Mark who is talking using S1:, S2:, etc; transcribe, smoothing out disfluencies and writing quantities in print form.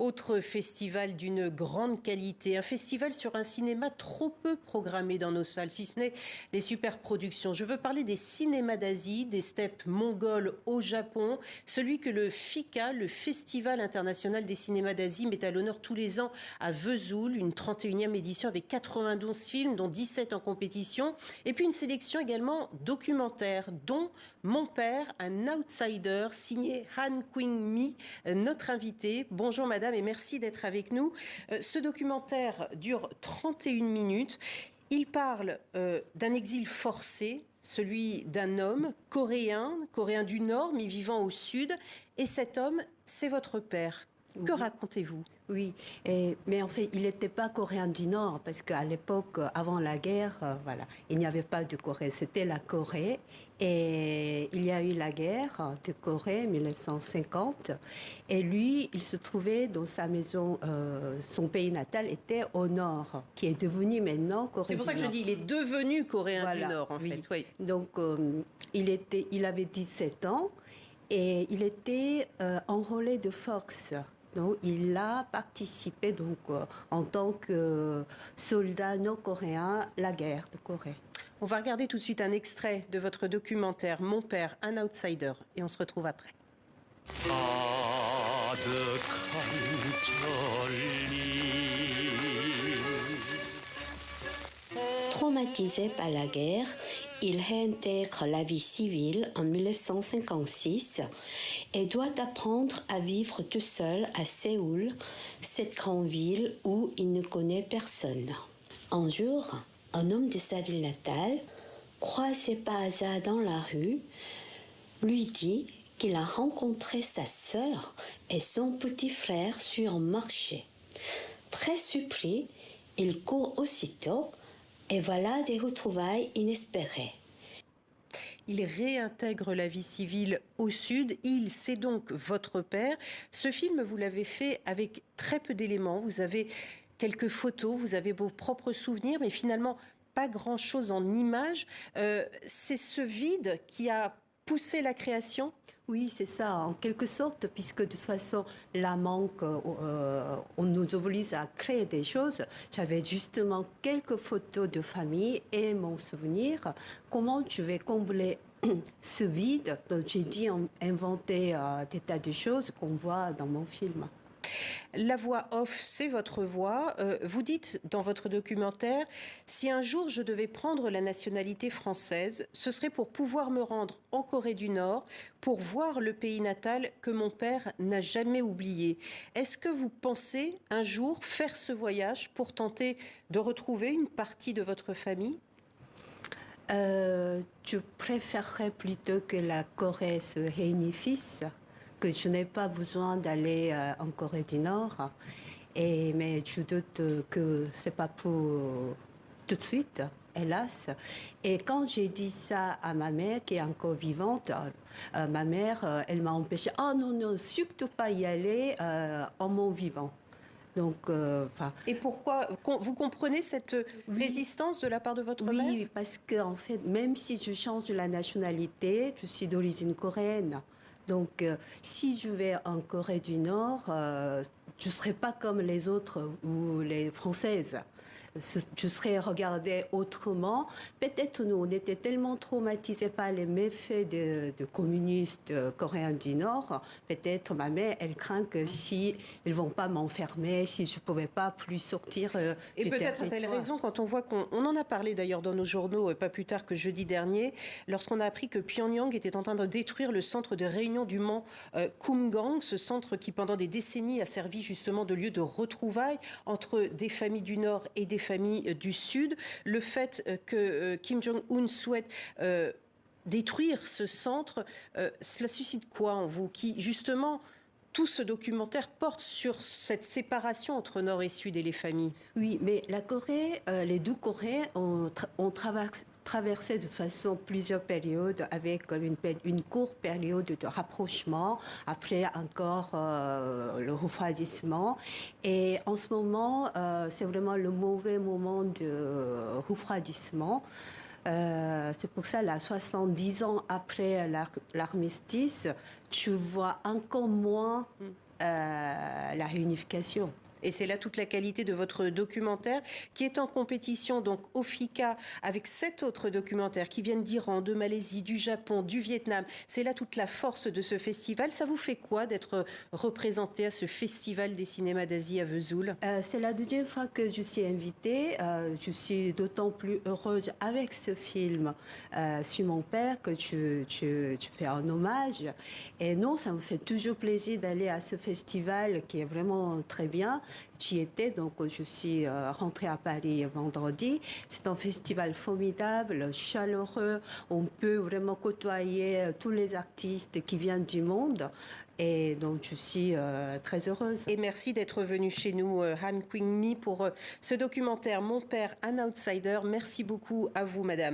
S1: Autre festival d'une grande qualité, un festival sur un cinéma trop peu programmé dans nos salles, si ce n'est les superproductions. Je veux parler des cinémas d'Asie, des steppes mongoles au Japon, celui que le FICA, le Festival international des cinémas d'Asie, met à l'honneur tous les ans à Vesoul, une 31e édition avec 92 films, dont 17 en compétition, et puis une sélection également documentaire, dont Mon père, un outsider, signé Han Qing-mi, notre invité. Bonjour madame et merci d'être avec nous. Ce documentaire dure 31 minutes. Il parle d'un exil forcé, celui d'un homme coréen du Nord, mais vivant au Sud. Et cet homme, c'est votre père. Que racontez-vous ?
S2: Oui, mais en fait, il n'était pas coréen du Nord, parce qu'à l'époque, avant la guerre, voilà, il n'y avait pas de Corée, c'était la Corée. Et il y a eu la guerre de Corée, 1950. Et lui, il se trouvait dans sa maison, son pays natal était au Nord, qui est devenu maintenant Corée du Nord.
S1: C'est pour ça que je dis, il est devenu coréen
S2: voilà,
S1: du Nord, en fait. Oui.
S2: Donc, il avait 17 ans et il était enrôlé de force. Donc, il a participé en tant que soldat nord-coréen à la guerre de Corée.
S1: On va regarder tout de suite un extrait de votre documentaire Mon père, un outsider, et on se retrouve après.
S3: Traumatisé par la guerre, il réintègre la vie civile en 1956 et doit apprendre à vivre tout seul à Séoul, cette grande ville où il ne connaît personne. Un jour, un homme de sa ville natale, croisé par hasard dans la rue, lui dit qu'il a rencontré sa sœur et son petit frère sur un marché. Très surpris, il court aussitôt et voilà des retrouvailles inespérées.
S1: Il réintègre la vie civile au Sud. Il, c'est donc votre père. Ce film, vous l'avez fait avec très peu d'éléments. Vous avez quelques photos, vous avez vos propres souvenirs, mais finalement, pas grand-chose en images. C'est ce vide qui a poussé la création ?
S2: Oui, c'est ça, en quelque sorte, puisque de toute façon, la manque, on nous oblige à créer des choses. J'avais justement quelques photos de famille et mon souvenir. Comment je vais combler ce vide? Donc, j'ai dit inventer des tas de choses qu'on voit dans mon film.
S1: La voix off, c'est votre voix. Vous dites dans votre documentaire, si un jour je devais prendre la nationalité française, ce serait pour pouvoir me rendre en Corée du Nord, pour voir le pays natal que mon père n'a jamais oublié. Est-ce que vous pensez un jour faire ce voyage pour tenter de retrouver une partie de votre famille ?
S2: Je préférerais plutôt que la Corée se réunifie, que je n'ai pas besoin d'aller en Corée du Nord. Mais je doute que c'est pas pour tout de suite, hélas. Et quand j'ai dit ça à ma mère, qui est encore vivante, ma mère, elle m'a empêché. « Oh non, non, surtout pas y aller en mon vivant ». Donc,
S1: et pourquoi vous comprenez cette résistance de la part de votre mère ?
S2: Oui, parce que en fait, même si je change de la nationalité, je suis d'origine coréenne. Donc, si je vais en Corée du Nord, je ne serai pas comme les autres ou les Françaises. Je serais regardée autrement. Peut-être nous, on était tellement traumatisés par les méfaits de communistes coréens du Nord. Peut-être ma mère, elle craint que si ils vont pas m'enfermer, si je pouvais pas plus sortir
S1: et peut-être a-t-elle raison quand on voit qu'on en a parlé d'ailleurs dans nos journaux pas plus tard que jeudi dernier, lorsqu'on a appris que Pyongyang était en train de détruire le centre de réunion du mont Kumgang, ce centre qui pendant des décennies a servi justement de lieu de retrouvailles entre des familles du Nord et des familles du Sud. Le fait que Kim Jong-un souhaite détruire ce centre, cela suscite quoi en vous qui, justement, tout ce documentaire porte sur cette séparation entre Nord et Sud et les familles?
S2: Oui, mais la Corée, les deux Corées ont traversé de toute façon plusieurs périodes avec une courte période de rapprochement, après encore le refroidissement. Et en ce moment, c'est vraiment le mauvais moment de refroidissement. C'est pour ça, là, 70 ans après l'armistice, tu vois encore moins la réunification.
S1: Et c'est là toute la qualité de votre documentaire qui est en compétition donc au FICA avec 7 autres documentaires qui viennent d'Iran, de Malaisie, du Japon, du Vietnam. C'est là toute la force de ce festival. Ça vous fait quoi d'être représenté à ce festival des cinémas d'Asie à Vesoul?
S2: C'est la deuxième fois que je suis invitée. Je suis d'autant plus heureuse avec ce film sur mon père que tu fais un hommage. Et non, ça me fait toujours plaisir d'aller à ce festival qui est vraiment très bien. J'y étais, donc je suis rentrée à Paris vendredi. C'est un festival formidable, chaleureux. On peut vraiment côtoyer tous les artistes qui viennent du monde. Et donc, je suis très heureuse.
S1: Et merci d'être venue chez nous, Han Kwing Mi, pour ce documentaire Mon père, un outsider. Merci beaucoup à vous, madame.